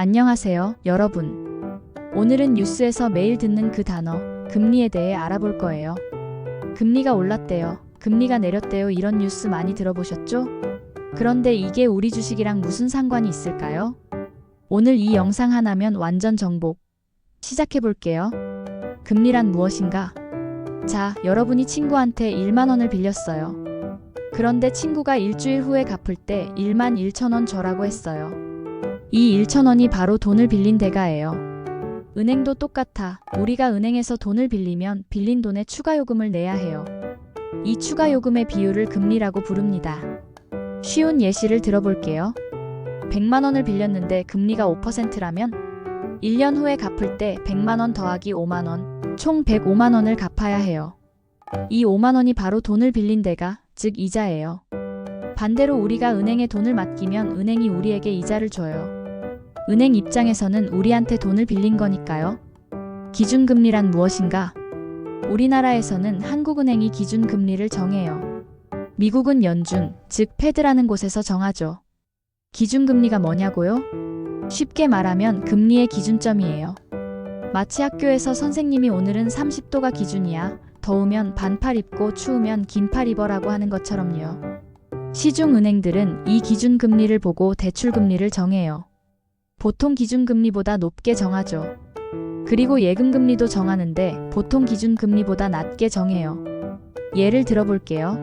안녕하세요, 여러분. 오늘은 뉴스에서 매일 듣는 그 단어, 금리에 대해 알아볼 거예요. 금리가 올랐대요. 금리가 내렸대요. 이런 뉴스 많이 들어보셨죠? 그런데 이게 우리 주식이랑 무슨 상관이 있을까요? 오늘 이 영상 하나면 완전 정복. 시작해 볼게요. 금리란 무엇인가? 자, 여러분이 친구한테 1만 원을 빌렸어요. 그런데 친구가 일주일 후에 갚을 때 1만 1천 원 줘라고 했어요. 이 1천 원이 바로 돈을 빌린 대가예요. 은행도 똑같아. 우리가 은행에서 돈을 빌리면 빌린 돈에 추가 요금을 내야 해요. 이 추가 요금의 비율을 금리라고 부릅니다. 쉬운 예시를 들어볼게요. 100만 원을 빌렸는데 금리가 5%라면 1년 후에 갚을 때 100만 원 더하기 5만 원, 총 105만 원을 갚아야 해요. 이 5만 원이 바로 돈을 빌린 대가, 즉 이자예요. 반대로 우리가 은행에 돈을 맡기면 은행이 우리에게 이자를 줘요. 은행 입장에서는 우리한테 돈을 빌린 거니까요. 기준금리란 무엇인가? 우리나라에서는 한국은행이 기준금리를 정해요. 미국은 연준, 즉 패드라는 곳에서 정하죠. 기준금리가 뭐냐고요? 쉽게 말하면 금리의 기준점이에요. 마치 학교에서 선생님이 오늘은 30도가 기준이야. 더우면 반팔 입고 추우면 긴팔 입어라고 하는 것처럼요. 시중은행들은 이 기준금리를 보고 대출금리를 정해요. 보통 기준금리보다 높게 정하죠. 그리고 예금금리도 정하는데 보통 기준금리보다 낮게 정해요. 예를 들어볼게요.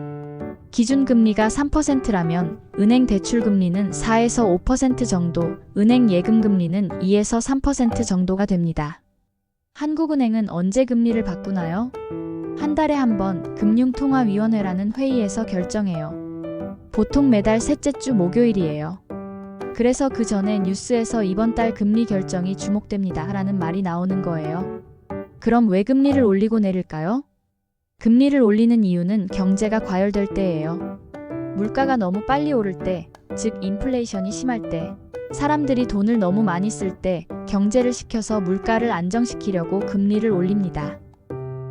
기준금리가 3%라면 은행 대출금리는 4에서 5% 정도, 은행 예금금리는 2에서 3% 정도가 됩니다. 한국은행은 언제 금리를 바꾸나요? 한 달에 한 번 금융통화위원회라는 회의에서 결정해요. 보통 매달 셋째 주 목요일이에요. 그래서 그 전에 뉴스에서 이번 달 금리 결정이 주목됩니다 라는 말이 나오는 거예요. 그럼 왜 금리를 올리고 내릴까요? 금리를 올리는 이유는 경제가 과열될 때예요. 물가가 너무 빨리 오를 때, 즉 인플레이션이 심할 때, 사람들이 돈을 너무 많이 쓸 때 경제를 식혀서 물가를 안정시키려고 금리를 올립니다.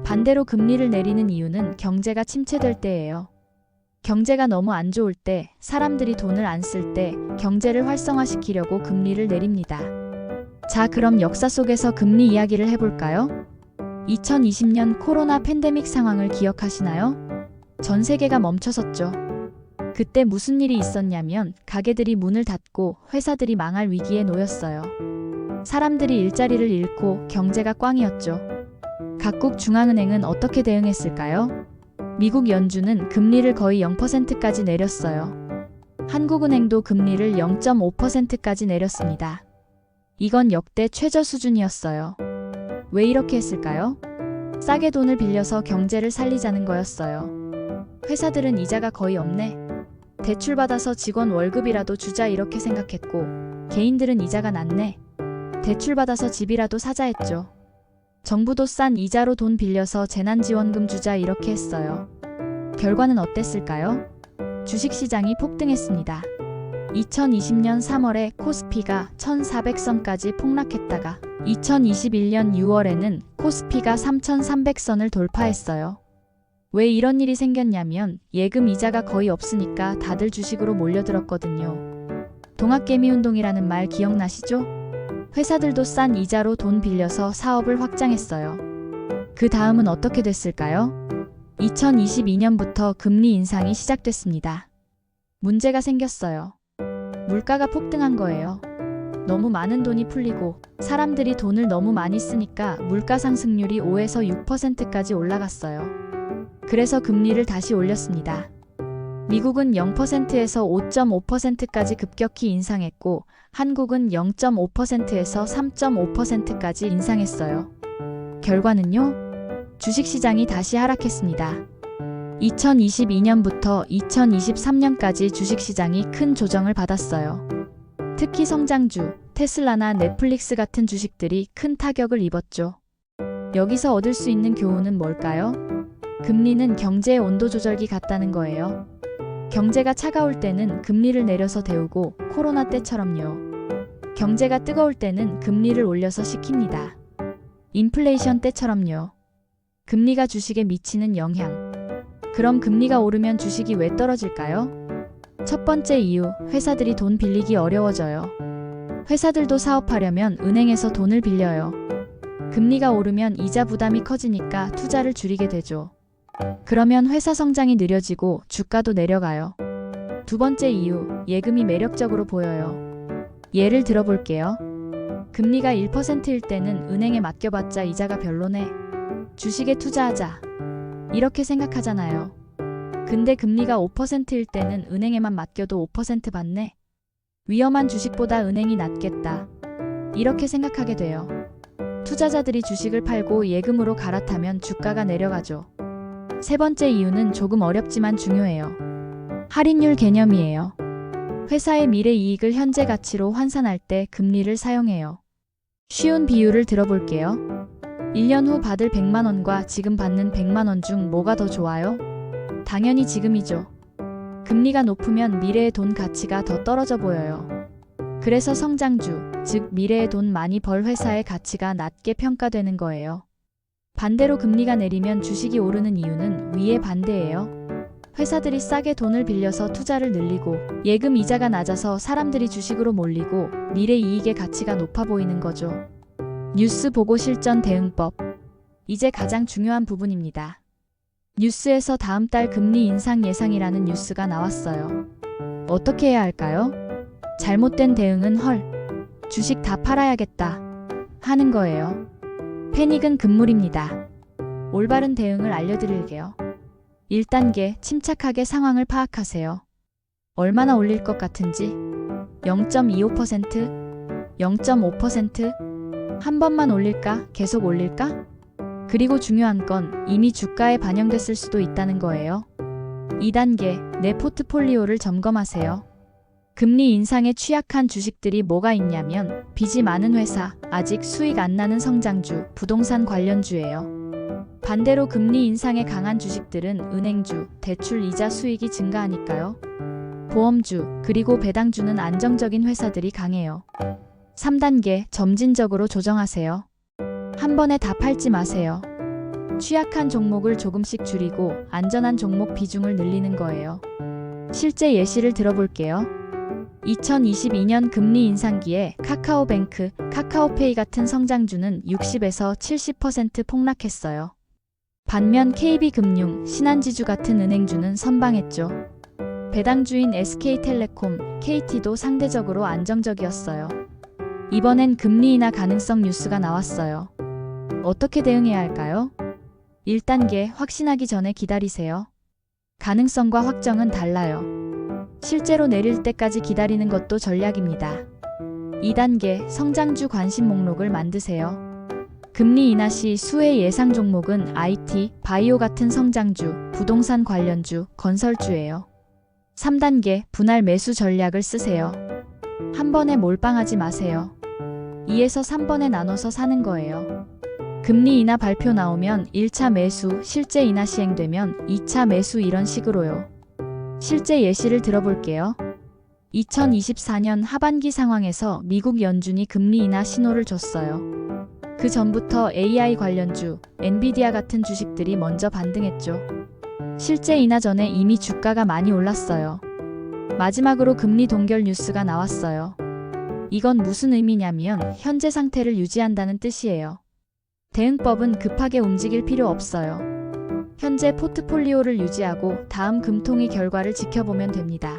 반대로 금리를 내리는 이유는 경제가 침체될 때예요. 경제가 너무 안 좋을 때, 사람들이 돈을 안 쓸 때 경제를 활성화시키려고 금리를 내립니다. 자, 그럼 역사 속에서 금리 이야기를 해볼까요? 2020년 코로나 팬데믹 상황을 기억하시나요? 전 세계가 멈춰섰죠. 그때 무슨 일이 있었냐면 가게들이 문을 닫고 회사들이 망할 위기에 놓였어요. 사람들이 일자리를 잃고 경제가 꽝이었죠. 각국 중앙은행은 어떻게 대응했을까요? 미국 연준은 금리를 거의 0%까지 내렸어요. 한국은행도 금리를 0.5%까지 내렸습니다. 이건 역대 최저 수준이었어요. 왜 이렇게 했을까요? 싸게 돈을 빌려서 경제를 살리자는 거였어요. 회사들은 이자가 거의 없네. 대출받아서 직원 월급이라도 주자 이렇게 생각했고, 개인들은 이자가 낮네. 대출받아서 집이라도 사자 했죠. 정부도 싼 이자로 돈 빌려서 재난지원금 주자 이렇게 했어요. 결과는 어땠을까요? 주식시장이 폭등했습니다. 2020년 3월에 코스피가 1400선까지 폭락했다가 2021년 6월에는 코스피가 3300선을 돌파했어요. 왜 이런 일이 생겼냐면 예금 이자가 거의 없으니까 다들 주식으로 몰려들었거든요. 동학개미운동이라는 말 기억나시죠? 회사들도 싼 이자로 돈 빌려서 사업을 확장했어요. 그 다음은 어떻게 됐을까요? 2022년부터 금리 인상이 시작됐습니다. 문제가 생겼어요. 물가가 폭등한 거예요. 너무 많은 돈이 풀리고 사람들이 돈을 너무 많이 쓰니까 물가 상승률이 5에서 6%까지 올라갔어요. 그래서 금리를 다시 올렸습니다. 미국은 0%에서 5.5%까지 급격히 인상했고 한국은 0.5%에서 3.5%까지 인상했어요. 결과는요? 주식시장이 다시 하락했습니다. 2022년부터 2023년까지 주식시장이 큰 조정을 받았어요. 특히 성장주, 테슬라나 넷플릭스 같은 주식들이 큰 타격을 입었죠. 여기서 얻을 수 있는 교훈은 뭘까요? 금리는 경제의 온도 조절기 같다는 거예요. 경제가 차가울 때는 금리를 내려서 데우고 코로나 때처럼요. 경제가 뜨거울 때는 금리를 올려서 식힙니다. 인플레이션 때처럼요. 금리가 주식에 미치는 영향. 그럼 금리가 오르면 주식이 왜 떨어질까요? 첫 번째 이유, 회사들이 돈 빌리기 어려워져요. 회사들도 사업하려면 은행에서 돈을 빌려요. 금리가 오르면 이자 부담이 커지니까 투자를 줄이게 되죠. 그러면 회사 성장이 느려지고 주가도 내려가요. 두 번째 이유, 예금이 매력적으로 보여요. 예를 들어볼게요. 금리가 1%일 때는 은행에 맡겨봤자 이자가 별로네. 주식에 투자하자. 이렇게 생각하잖아요. 근데 금리가 5%일 때는 은행에만 맡겨도 5% 받네. 위험한 주식보다 은행이 낫겠다. 이렇게 생각하게 돼요. 투자자들이 주식을 팔고 예금으로 갈아타면 주가가 내려가죠. 세 번째 이유는 조금 어렵지만 중요해요. 할인율 개념이에요. 회사의 미래 이익을 현재 가치로 환산할 때 금리를 사용해요. 쉬운 비유를 들어볼게요. 1년 후 받을 100만 원과 지금 받는 100만 원 중 뭐가 더 좋아요? 당연히 지금이죠. 금리가 높으면 미래의 돈 가치가 더 떨어져 보여요. 그래서 성장주, 즉 미래의 돈 많이 벌 회사의 가치가 낮게 평가되는 거예요. 반대로 금리가 내리면 주식이 오르는 이유는 위에 반대예요. 회사들이 싸게 돈을 빌려서 투자를 늘리고 예금 이자가 낮아서 사람들이 주식으로 몰리고 미래 이익의 가치가 높아 보이는 거죠. 뉴스 보고 실전 대응법. 이제 가장 중요한 부분입니다. 뉴스에서 다음 달 금리 인상 예상이라는 뉴스가 나왔어요. 어떻게 해야 할까요? 잘못된 대응은 헐, 주식 다 팔아야겠다 하는 거예요. 패닉은 금물입니다. 올바른 대응을 알려드릴게요. 1단계, 침착하게 상황을 파악하세요. 얼마나 올릴 것 같은지, 0.25%, 0.5%, 한 번만 올릴까? 계속 올릴까? 그리고 중요한 건 이미 주가에 반영됐을 수도 있다는 거예요. 2단계, 내 포트폴리오를 점검하세요. 금리 인상에 취약한 주식들이 뭐가 있냐면 빚이 많은 회사, 아직 수익 안 나는 성장주, 부동산 관련주예요. 반대로 금리 인상에 강한 주식들은 은행주, 대출 이자 수익이 증가하니까요. 보험주, 그리고 배당주는 안정적인 회사들이 강해요. 3단계, 점진적으로 조정하세요. 한 번에 다 팔지 마세요. 취약한 종목을 조금씩 줄이고 안전한 종목 비중을 늘리는 거예요. 실제 예시를 들어볼게요. 2022년 금리 인상기에 카카오뱅크, 카카오페이 같은 성장주는 60에서 70% 폭락했어요. 반면 KB금융, 신한지주 같은 은행주는 선방했죠. 배당주인 SK텔레콤, KT도 상대적으로 안정적이었어요. 이번엔 금리 인하 가능성 뉴스가 나왔어요. 어떻게 대응해야 할까요? 1단계, 확신하기 전에 기다리세요. 가능성과 확정은 달라요. 실제로 내릴 때까지 기다리는 것도 전략입니다. 2단계, 성장주 관심 목록을 만드세요. 금리 인하 시 수혜 예상 종목은 IT, 바이오 같은 성장주, 부동산 관련주, 건설주예요. 3단계, 분할 매수 전략을 쓰세요. 한 번에 몰빵하지 마세요. 2에서 3번에 나눠서 사는 거예요. 금리 인하 발표 나오면 1차 매수, 실제 인하 시행되면 2차 매수 이런 식으로요. 실제 예시를 들어볼게요. 2024년 하반기 상황에서 미국 연준이 금리 인하 신호를 줬어요. 그 전부터 AI 관련주, 엔비디아 같은 주식들이 먼저 반등했죠. 실제 인하 전에 이미 주가가 많이 올랐어요. 마지막으로 금리 동결 뉴스가 나왔어요. 이건 무슨 의미냐면 현재 상태를 유지한다는 뜻이에요. 대응법은 급하게 움직일 필요 없어요. 현재 포트폴리오를 유지하고 다음 금통위 결과를 지켜보면 됩니다.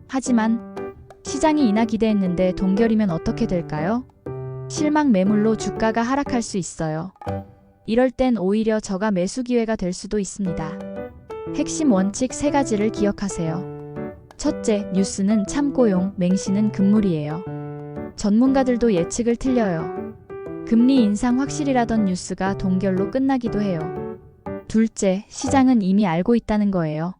하지만 시장이 인하 기대했는데 동결이면 어떻게 될까요? 실망 매물로 주가가 하락할 수 있어요. 이럴 땐 오히려 저가 매수 기회가 될 수도 있습니다. 핵심 원칙 3가지를 기억하세요. 첫째, 뉴스는 참고용, 맹신은 금물이에요. 전문가들도 예측을 틀려요. 금리 인상 확실이라던 뉴스가 동결로 끝나기도 해요. 둘째, 시장은 이미 알고 있다는 거예요.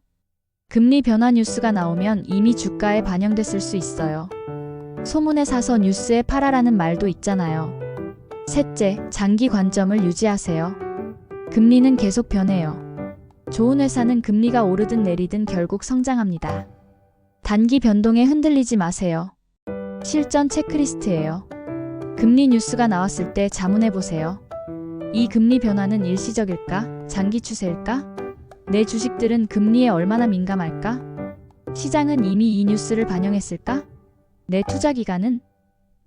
금리 변화 뉴스가 나오면 이미 주가에 반영됐을 수 있어요. 소문에 사서 뉴스에 팔아라는 말도 있잖아요. 셋째, 장기 관점을 유지하세요. 금리는 계속 변해요. 좋은 회사는 금리가 오르든 내리든 결국 성장합니다. 단기 변동에 흔들리지 마세요. 실전 체크리스트예요. 금리 뉴스가 나왔을 때 자문해보세요. 이 금리 변화는 일시적일까? 장기 추세일까? 내 주식들은 금리에 얼마나 민감할까? 시장은 이미 이 뉴스를 반영했을까? 내 투자 기간은?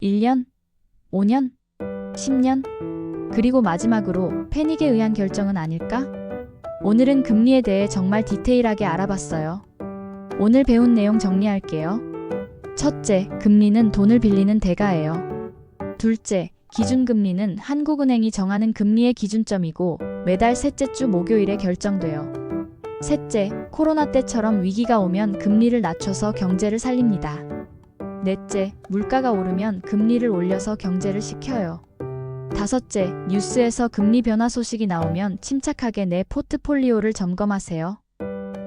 1년, 5년, 10년, 그리고 마지막으로 패닉에 의한 결정은 아닐까? 오늘은 금리에 대해 정말 디테일하게 알아봤어요. 오늘 배운 내용 정리할게요. 첫째, 금리는 돈을 빌리는 대가예요. 둘째, 기준금리는 한국은행이 정하는 금리의 기준점이고 매달 셋째 주 목요일에 결정돼요. 셋째, 코로나 때처럼 위기가 오면 금리를 낮춰서 경제를 살립니다. 넷째, 물가가 오르면 금리를 올려서 경제를 식혀요. 다섯째, 뉴스에서 금리 변화 소식이 나오면 침착하게 내 포트폴리오를 점검하세요.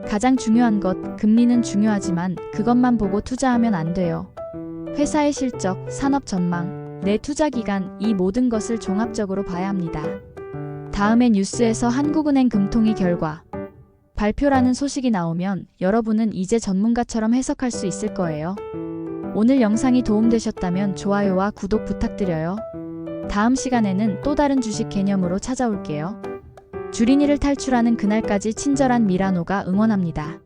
가장 중요한 것, 금리는 중요하지만 그것만 보고 투자하면 안 돼요. 회사의 실적, 산업 전망, 내 투자 기간, 이 모든 것을 종합적으로 봐야 합니다. 다음에 뉴스에서 한국은행 금통위 결과 발표라는 소식이 나오면 여러분은 이제 전문가처럼 해석할 수 있을 거예요. 오늘 영상이 도움되셨다면 좋아요와 구독 부탁드려요. 다음 시간에는 또 다른 주식 개념으로 찾아올게요. 주린이를 탈출하는 그날까지 친절한 미라노가 응원합니다.